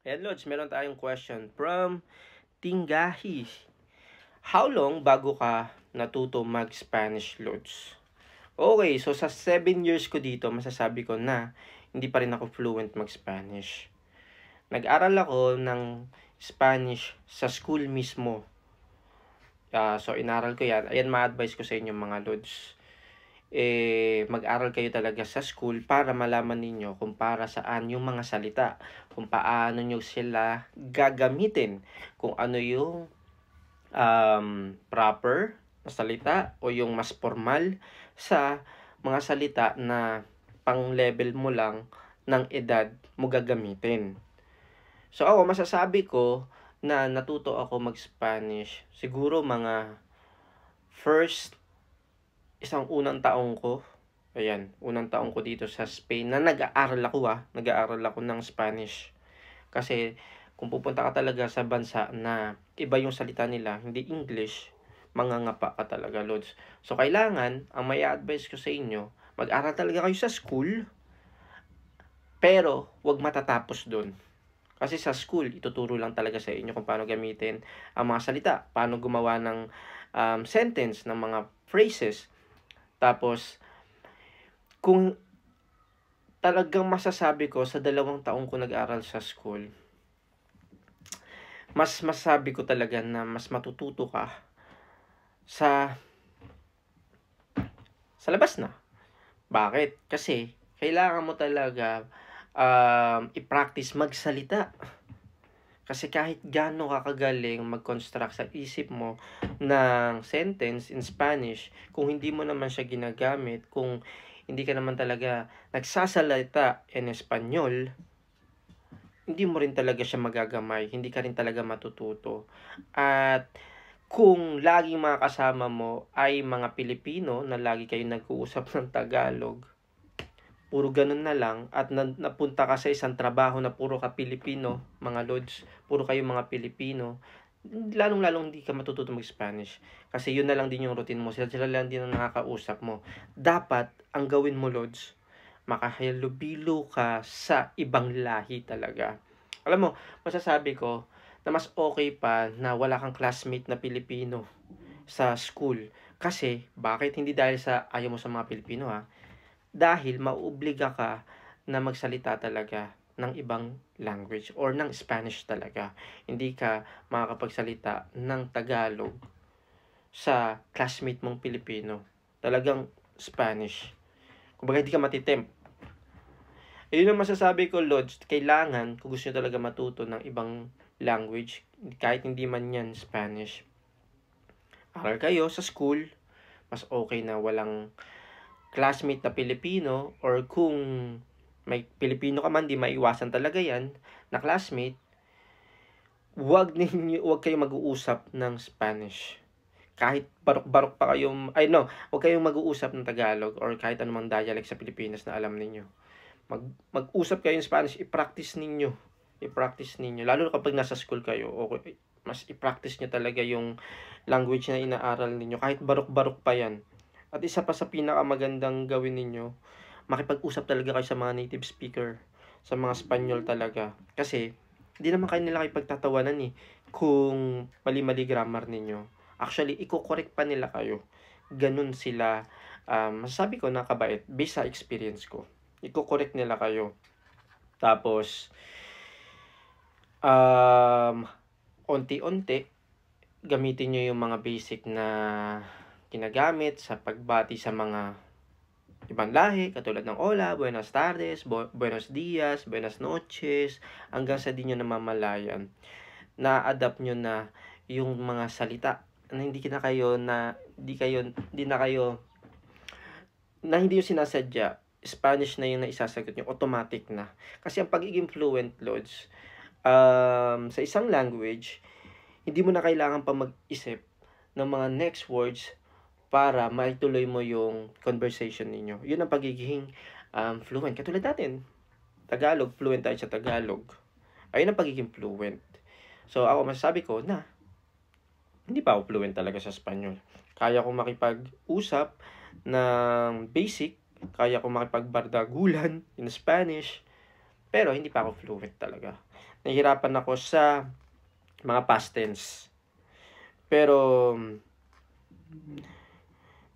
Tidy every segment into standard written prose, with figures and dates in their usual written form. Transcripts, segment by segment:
Ayan, Lods, meron tayong question from Tingahi. How long bago ka natuto mag-Spanish, Lods? Okay, so sa 7 years ko dito, masasabi ko na hindi pa rin ako fluent mag-Spanish. Nag-aral ako ng Spanish sa school mismo. So, inaral ko yan. Ayan, ma-advise ko sa inyo mga Lods. Mag-aral kayo talaga sa school para malaman ninyo kung para saan yung mga salita, kung paano nyo sila gagamitin, kung ano yung proper na salita o yung mas formal sa mga salita na pang level mo lang ng edad mo gagamitin. So ako, masasabi ko na natuto ako mag-Spanish siguro mga first isang unang taong ko. Ayan, unang taong ko dito sa Spain na nag-aaral ako ng Spanish. Kasi kung pupunta ka talaga sa bansa na iba yung salita nila, hindi English, mangangapa ka talaga, Lods. So kailangan, ang may advice ko sa inyo, mag-aral talaga kayo sa school, pero wag matatapos doon. Kasi sa school, ituturo lang talaga sa inyo kung paano gamitin ang mga salita, paano gumawa ng sentence, ng mga phrases. Tapos, kung talagang masasabi ko sa 2 taong ko nag-aral sa school, mas masabi ko talaga na mas matututo ka sa labas na. Bakit? Kasi kailangan mo talaga i-practice magsalita. Kasi kahit gaano ka kagaling mag-construct sa isip mo ng sentence in Spanish, kung hindi mo naman siya ginagamit, kung hindi ka naman talaga nagsasalita in Espanyol, hindi mo rin talaga siya magagamay, hindi ka rin talaga matututo. At kung laging mga kasama mo ay mga Pilipino na lagi kayo nag-uusap ng Tagalog, puro ganun na lang at napunta ka sa isang trabaho na puro ka Pilipino, mga Lods, puro kayo mga Pilipino, lalong-lalong hindi ka matututo mag-Spanish. Kasi yun na lang din yung routine mo. Sila lang din ang nakakausap mo. Dapat, ang gawin mo, Lods, makahalubilo ka sa ibang lahi talaga. Alam mo, masasabi ko na mas okay pa na wala kang classmate na Pilipino sa school. Kasi, bakit? Hindi dahil sa ayaw mo sa mga Pilipino, ha? Dahil mauobliga ka na magsalita talaga ng ibang language or ng Spanish talaga. Hindi ka makakapagsalita ng Tagalog sa classmate mong Pilipino. Talagang Spanish. Kumbaga hindi ka matitempt. Ayun ang masasabi ko, Lods, kailangan, kung gusto nyo talaga matuto ng ibang language, kahit hindi man yan Spanish, aral kayo sa school, mas okay na walang classmate na Pilipino, or kung may Pilipino ka man, di maiwasan talaga yan, na classmate, wag kayo mag-uusap ng Spanish. Kahit barok-barok pa kayong, wag kayong mag-uusap ng Tagalog or kahit anumang dialect sa Pilipinas na alam ninyo. Mag-usap kayo ng Spanish, i-practice ninyo. I-practice ninyo. Lalo kapag nasa school kayo, okay, mas i-practice nyo talaga yung language na inaaral ninyo. Kahit barok-barok pa yan. At isa pa sa pinakamagandang gawin ninyo, makipag-usap talaga kayo sa mga native speaker, sa mga Spanyol talaga. Kasi, hindi naman kayo nila ipagtatawanan kung mali-mali grammar ninyo. Actually, i-correct pa nila kayo. Ganun sila, masasabi ko na kabait, based sa experience ko. I-correct nila kayo. Tapos, unti-unti, gamitin nyo yung mga basic na ginagamit sa pagbati sa mga ibang lahi, katulad ng hola, buenas tardes, buenos dias, buenas noches, hanggang sa di nyo namamalayan. Na-adapt nyo na yung mga salita na hindi na kayo, na hindi yung sinasadya. Spanish na yung naisasagot nyo, automatic na. Kasi ang pagiging fluent, Lods, sa isang language, hindi mo na kailangan pa mag-isip ng mga next words para maituloy mo yung conversation ninyo. Yun ang pagiging fluent. Katulad natin, Tagalog, fluent tayo sa Tagalog. Ayun ang pagiging fluent. So, ako masasabi ko na hindi pa ako fluent talaga sa Espanyol. Kaya ko makipag-usap ng basic, kaya ko makipagbardagulan in Spanish, Pero hindi pa ako fluent talaga. Nahihirapan ako sa mga past tense. Pero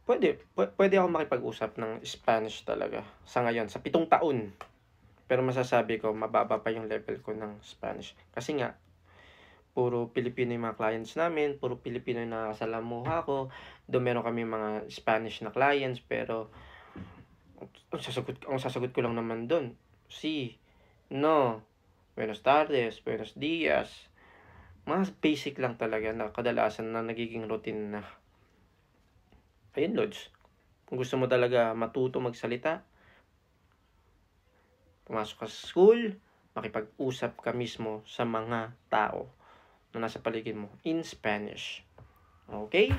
pwede ako makipag-usap ng Spanish talaga sa ngayon, sa 7 taon. Pero masasabi ko, mababa pa yung level ko ng Spanish. Kasi nga, puro Pilipino yung mga clients namin, puro Pilipino yung nakakasalamuha ko. Doon meron kami mga Spanish na clients, pero ang sasagot ko lang naman doon, si, no, buenos tardes, buenos dias. Mga basic lang talaga na kadalasan na nagiging routine na. Ayun, Lods. Kung gusto mo talaga matuto magsalita, pumasok ka sa school, makipag-usap ka mismo sa mga tao na nasa paligid mo in Spanish. Okay?